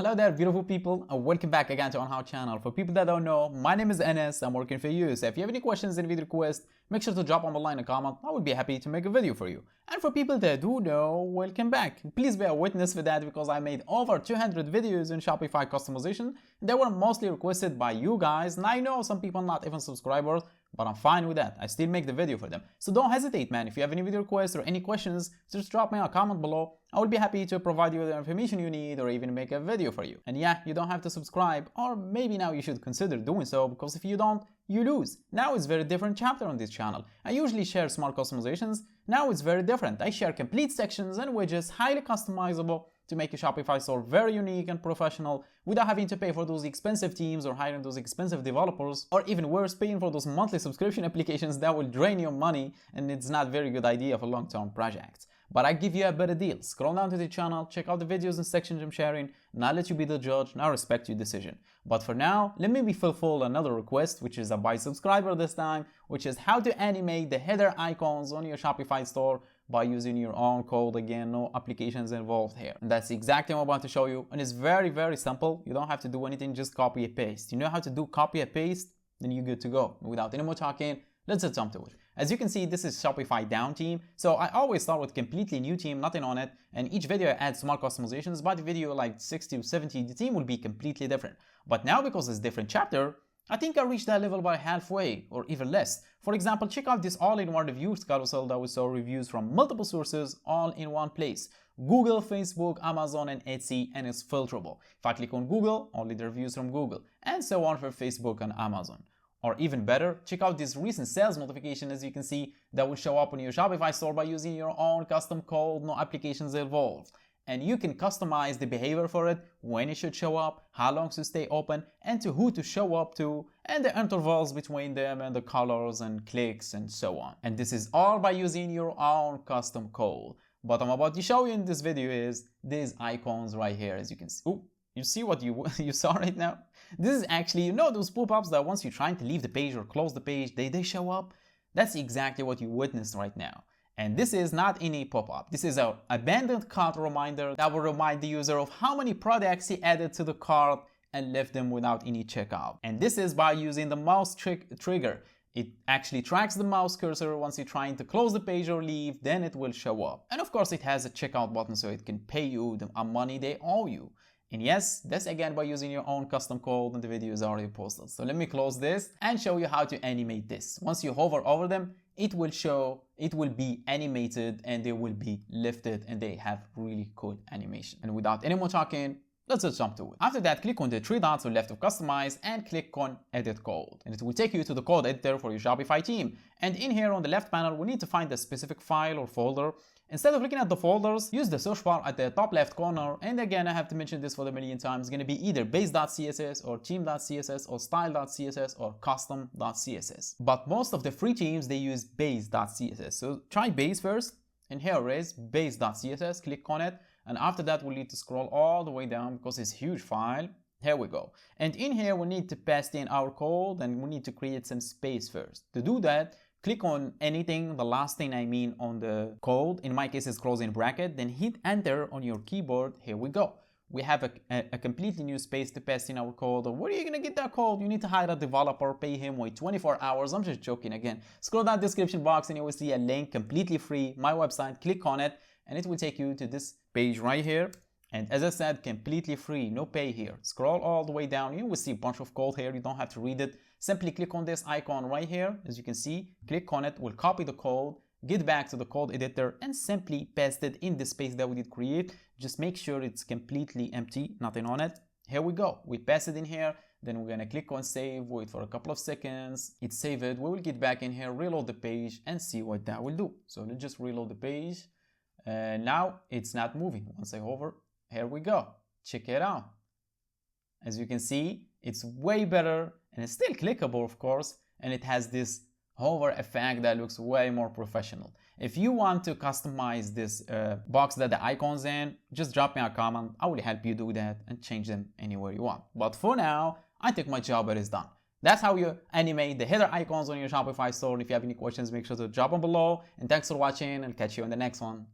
Hello there beautiful people and welcome back again to our channel. For people that don't know, my name is Enes, I'm working for you. So if you have any questions and video requests, make sure to drop on the line a comment. I would be happy to make a video for you. And for people that do know, welcome back. Please be a witness for that because I made over 200 videos in Shopify customization. They were mostly requested by you guys, and I know some people not even subscribers, but I'm fine with that. I still make the video for them. So don't hesitate, man. If you have any video requests or any questions, just drop me a comment below. I will be happy to provide you with the information you need or even make a video for you. And yeah, you don't have to subscribe, or maybe now you should consider doing so, because if you don't, you lose. Now it's a very different chapter on this channel. I usually share smart customizations. Now it's very different. I share complete sections and widgets, highly customizable, to make your Shopify store very unique and professional without having to pay for those expensive teams or hiring those expensive developers, or even worse, paying for those monthly subscription applications that will drain your money, and it's not a very good idea for long-term projects. But I give you a better deal. Scroll down to the channel, check out the videos and sections I'm sharing, and I'll let you be the judge, and I respect your decision. But for now, let me fulfill another request, which is a by subscriber this time, which is how to animate the header icons on your Shopify store by using your own code. Again, no applications involved here. And that's exactly what I'm about to show you. And it's very, very simple. You don't have to do anything, just copy and paste. You know how to do copy and paste? Then you're good to go. Without any more talking, let's jump to it. As you can see, this is Shopify down theme. So I always start with completely new theme, nothing on it. And each video I add small customizations. By the video like 60 or 70, the theme will be completely different. But now, because it's a different chapter, I think I reached that level by halfway or even less. For example, check out this all-in-one reviews carousel that we saw reviews from multiple sources all in one place. Google, Facebook, Amazon, and Etsy, and it's filterable. If I click on Google, only the reviews from Google, and so on for Facebook and Amazon. Or even better, check out this recent sales notification, as you can see, that will show up on your Shopify store by using your own custom code, no applications involved. And you can customize the behavior for it, when it should show up, how long to stay open, and to who to show up to, and the intervals between them, and the colors and clicks and so on. And this is all by using your own custom code. What I'm about to show you in this video is these icons right here, as you can see. Ooh, you see what you saw right now? This is actually, you know, those pop-ups that once you're trying to leave the page or close the page, they show up? That's exactly what you witnessed right now. And this is not any pop-up. This is an abandoned cart reminder that will remind the user of how many products he added to the cart and left them without any checkout. And this is by using the mouse trigger. It actually tracks the mouse cursor. Once you're trying to close the page or leave, then it will show up. And of course, it has a checkout button so it can pay you the money they owe you. And yes, that's again by using your own custom code, and the video is already posted. So let me close this and show you how to animate this. Once you hover over them, it will be animated and they will be lifted, and they have really cool animation. And without any more talking, let's just jump to it. After that, click on the three dots on the left of customize and click on edit code. And it will take you to the code editor for your Shopify theme. And in here on the left panel, we need to find a specific file or folder. Instead of looking at the folders, use the search bar at the top left corner. And again, I have to mention this for the million times. It's going to be either base.css or theme.css or style.css or custom.css. But most of the free themes, they use base.css. So try base first. And here is base.css. Click on it. And after that, we'll need to scroll all the way down because it's a huge file. Here we go. And in here, we need to paste in our code, and we need to create some space first. To do that, click on anything, the last thing I mean on the code. In my case, it's closing bracket. Then hit enter on your keyboard. Here we go. We have a completely new space to paste in our code. Where are you going to get that code? You need to hire a developer, pay him, wait 24 hours. I'm just joking again. Scroll down the description box and you will see a link completely free, my website. Click on it and it will take you to this page right here. And as I said, completely free, no pay here. Scroll all the way down. You will see a bunch of code here. You don't have to read it. Simply click on this icon right here. As you can see, click on it. We'll copy the code, get back to the code editor, and simply paste it in the space that we did create. Just make sure it's completely empty, nothing on it. Here we go. We paste it in here. Then we're going to click on save, wait for a couple of seconds. It's saved. We will get back in here, reload the page, and see what that will do. So let's just reload the page. Now it's not moving. Once I hover, here we go. Check it out. As you can see, it's way better, and it's still clickable, of course, and it has this hover effect that looks way more professional. If you want to customize this box that the icon's in, just drop me a comment. I will help you do that and change them anywhere you want. But for now, I think my job is done. That's how you animate the header icons on your Shopify store. If you have any questions, make sure to drop them below. And thanks for watching, and catch you in the next one.